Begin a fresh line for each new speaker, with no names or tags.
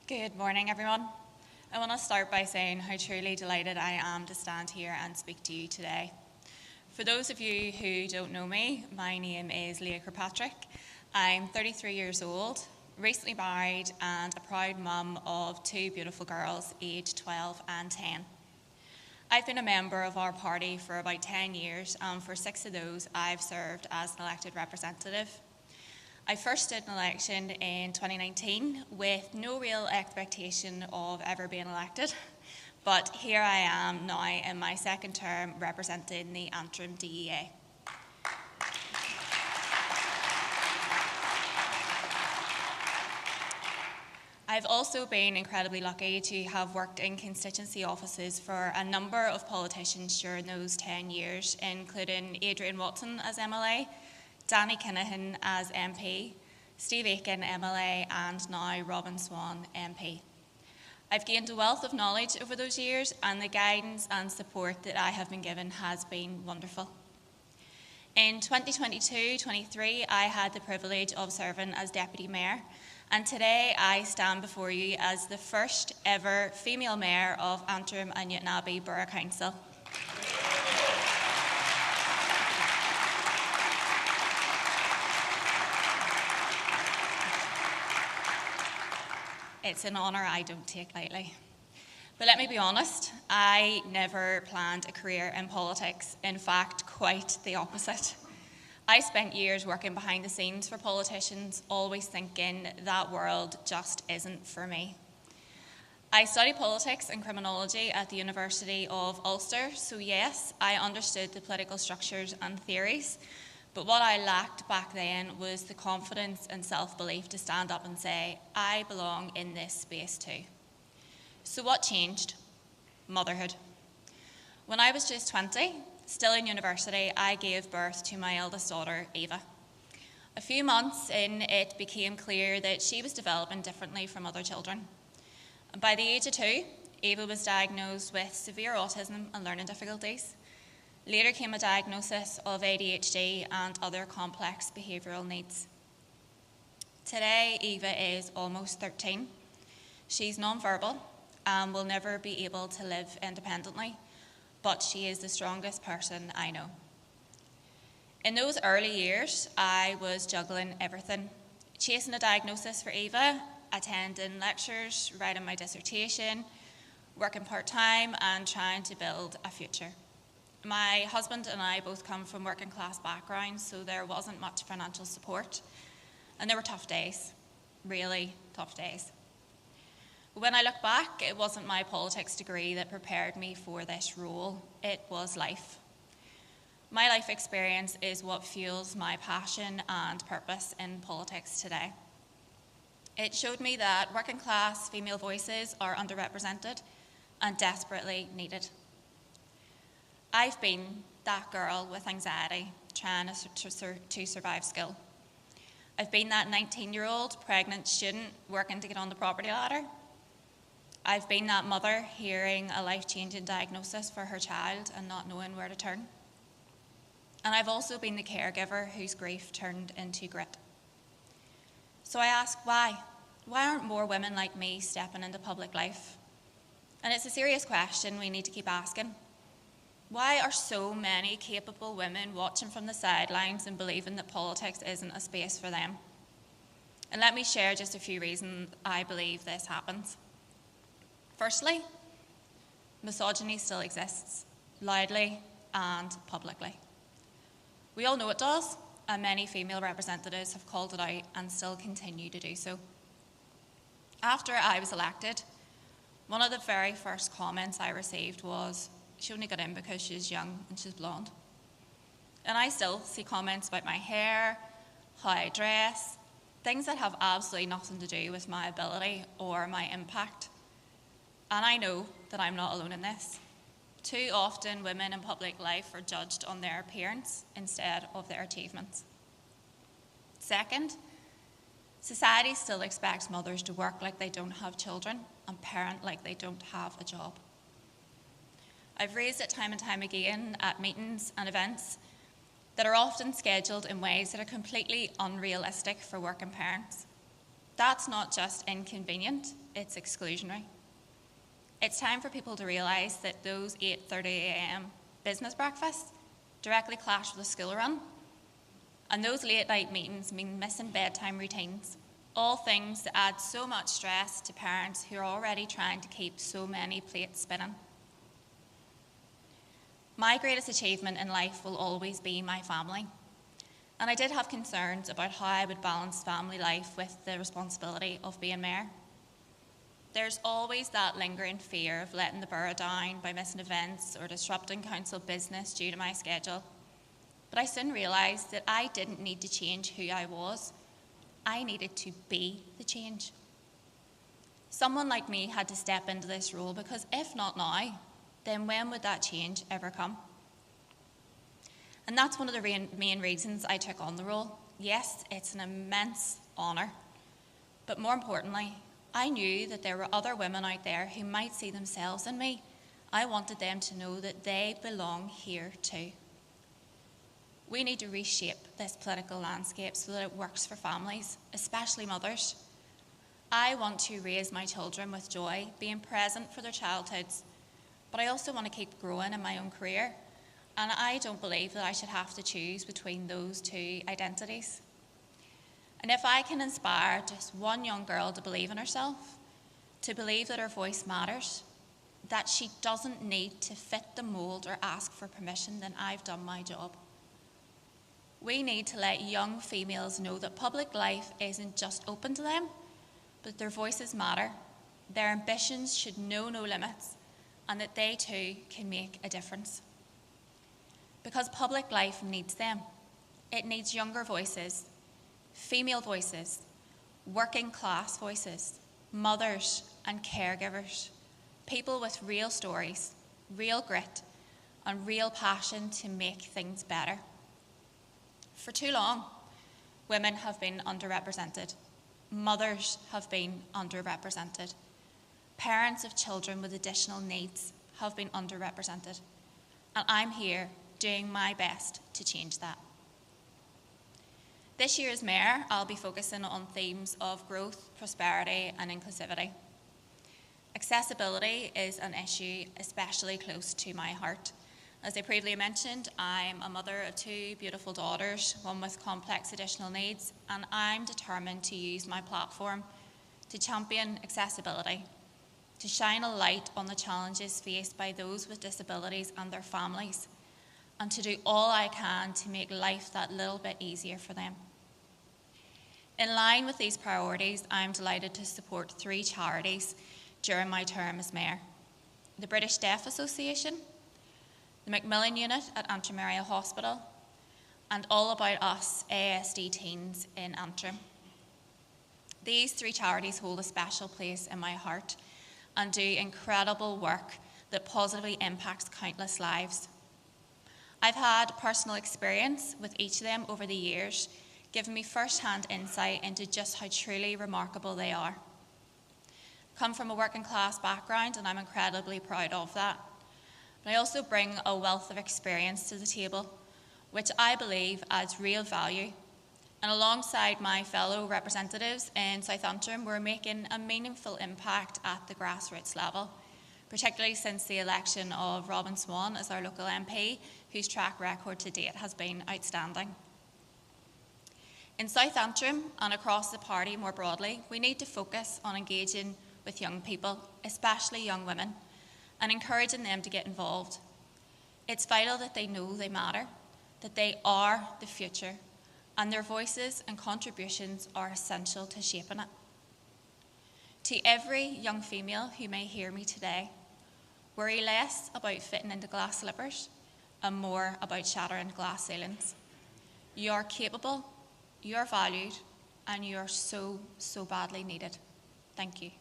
Good morning, everyone. I want to start by saying how truly delighted I am to stand here and speak to you today. For those of you who don't know me, my name is Leah Kirkpatrick. I'm 33 years old, recently married, and a proud mum of two beautiful girls, aged 12 and 10. I've been a member of our party for about 10 years, and for 6 of those, I've served as an elected representative. I first did an election in 2019 with no real expectation of ever being elected, but here I am now in my second term representing the Antrim DEA. I've also been incredibly lucky to have worked in constituency offices for a number of politicians during those 10 years, including Adrian Watson as MLA, Danny Kinahan as MP, Steve Aiken MLA, and now Robin Swan MP. I've gained a wealth of knowledge over those years, and the guidance and support that I have been given has been wonderful. In 2022-23, I had the privilege of serving as Deputy Mayor, and today I stand before you as the first ever female Mayor of Antrim and Newtownabbey Borough Council. It's an honour I don't take lightly. But let me be honest, I never planned a career in politics. In fact, quite the opposite. I spent years working behind the scenes for politicians, always thinking that world just isn't for me. I studied politics and criminology at the University of Ulster, so yes, I understood the political structures and theories, but what I lacked back then was the confidence and self-belief to stand up and say, I belong in this space too. So what changed? Motherhood. When I was just 20, still in university, I gave birth to my eldest daughter, Eva. A few months in, it became clear that she was developing differently from other children. And by the age of 2, Eva was diagnosed with severe autism and learning difficulties. Later came a diagnosis of ADHD and other complex behavioural needs. Today, Eva is almost 13. She's non-verbal and will never be able to live independently, but she is the strongest person I know. In those early years, I was juggling everything, chasing a diagnosis for Eva, attending lectures, writing my dissertation, working part-time, and trying to build a future. My husband and I both come from working class backgrounds, so there wasn't much financial support, and there were tough days, really tough days. When I look back, it wasn't my politics degree that prepared me for this role, it was life. My life experience is what fuels my passion and purpose in politics today. It showed me that working class female voices are underrepresented and desperately needed. I've been that girl with anxiety trying to survive school. I've been that 19-year-old pregnant student working to get on the property ladder. I've been that mother hearing a life-changing diagnosis for her child and not knowing where to turn. And I've also been the caregiver whose grief turned into grit. So I ask, why? Why aren't more women like me stepping into public life? And it's a serious question we need to keep asking. Why are so many capable women watching from the sidelines and believing that politics isn't a space for them? And let me share just a few reasons I believe this happens. Firstly, misogyny still exists, loudly and publicly. We all know it does, and many female representatives have called it out and still continue to do so. After I was elected, one of the very first comments I received was, she only got in because she's young and she's blonde. And I still see comments about my hair, how I dress, things that have absolutely nothing to do with my ability or my impact. And I know that I'm not alone in this. Too often, women in public life are judged on their appearance instead of their achievements. Second, society still expects mothers to work like they don't have children and parent like they don't have a job. I've raised it time and time again at meetings and events that are often scheduled in ways that are completely unrealistic for working parents. that's not just inconvenient, it's exclusionary. It's time for people to realise that those 8:30 a.m. business breakfasts directly clash with a school run. And those late night meetings mean missing bedtime routines, all things that add so much stress to parents who are already trying to keep so many plates spinning. My greatest achievement in life will always be my family. And I did have concerns about how I would balance family life with the responsibility of being mayor. There's always that lingering fear of letting the borough down by missing events or disrupting council business due to my schedule. But I soon realised that I didn't need to change who I was. I needed to be the change. Someone like me had to step into this role because if not now, then when would that change ever come? And that's one of the main reasons I took on the role. Yes, it's an immense honour, but more importantly, I knew that there were other women out there who might see themselves in me. I wanted them to know that they belong here too. We need to reshape this political landscape so that it works for families, especially mothers. I want to raise my children with joy, being present for their childhoods, but I also want to keep growing in my own career, and I don't believe that I should have to choose between those two identities. And if I can inspire just one young girl to believe in herself, to believe that her voice matters, that she doesn't need to fit the mould or ask for permission, then I've done my job. We need to let young females know that public life isn't just open to them, but their voices matter, their ambitions should know no limits, and that they too can make a difference. Because public life needs them. It needs younger voices, female voices, working class voices, mothers and caregivers, people with real stories, real grit, and real passion to make things better. For too long, women have been underrepresented. Mothers have been underrepresented. Parents of children with additional needs have been underrepresented. And I'm here doing my best to change that. This year as mayor, I'll be focusing on themes of growth, prosperity, and inclusivity. Accessibility is an issue especially close to my heart. As I previously mentioned, I'm a mother of two beautiful daughters, one with complex additional needs, and I'm determined to use my platform to champion accessibility, to shine a light on the challenges faced by those with disabilities and their families, and to do all I can to make life that little bit easier for them. In line with these priorities, I'm delighted to support 3 charities during my term as mayor: the British Deaf Association, the Macmillan Unit at Antrim Area Hospital, and All About Us ASD Teens in Antrim. These 3 charities hold a special place in my heart and do incredible work that positively impacts countless lives. I've had personal experience with each of them over the years, giving me first-hand insight into just how truly remarkable they are. I come from a working class background and I'm incredibly proud of that. But I also bring a wealth of experience to the table, which I believe adds real value. And alongside my fellow representatives in South Antrim, we're making a meaningful impact at the grassroots level, particularly since the election of Robin Swan as our local MP, whose track record to date has been outstanding. In South Antrim and across the party more broadly, we need to focus on engaging with young people, especially young women, and encouraging them to get involved. It's vital that they know they matter, that they are the future, and their voices and contributions are essential to shaping it. To every young female who may hear me today, worry less about fitting into glass slippers and more about shattering glass ceilings. You are capable, you are valued, and you are so, so badly needed. Thank you.